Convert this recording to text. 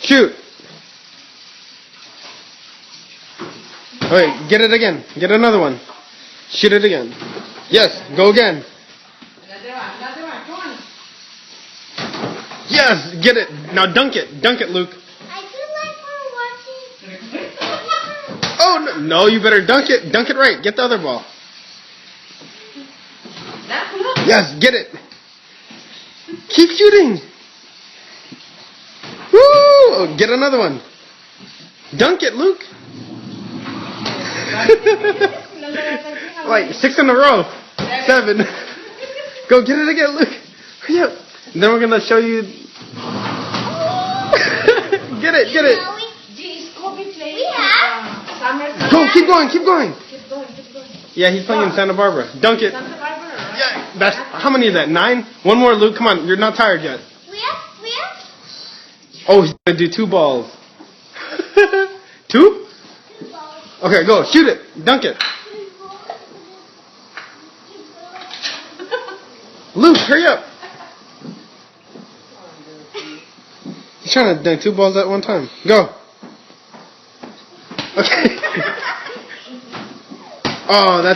Shoot. Wait, get it again. Get another one. Shoot it again. Yes, go again. Another one, come on. Yes, get it. Now dunk it. Dunk it, Luke. I feel like we're watching. Oh, no, you better dunk it. Dunk it right. Get the other ball. That's look. Yes, get it. Keep shooting. Woo! Oh, get another one. Dunk it, Luke. Wait, 6 in a row. 7. Go get it again, Luke. Hurry up. And then we're going to show you. Get it, get it. Is Kobe playing We have. summer? Go, keep going, keep going. Keep going, keep going. Yeah, he's playing in Santa Barbara. Dunk it. Santa Barbara, right? Yeah, that's, how many is that? 9? One more, Luke. Come on, you're not tired yet. We have. Oh, he's going to do 2 balls. 2? Okay, go. Shoot it. Dunk it. Luke, hurry up. He's trying to dunk 2 balls at one time. Go. Okay. Oh, that's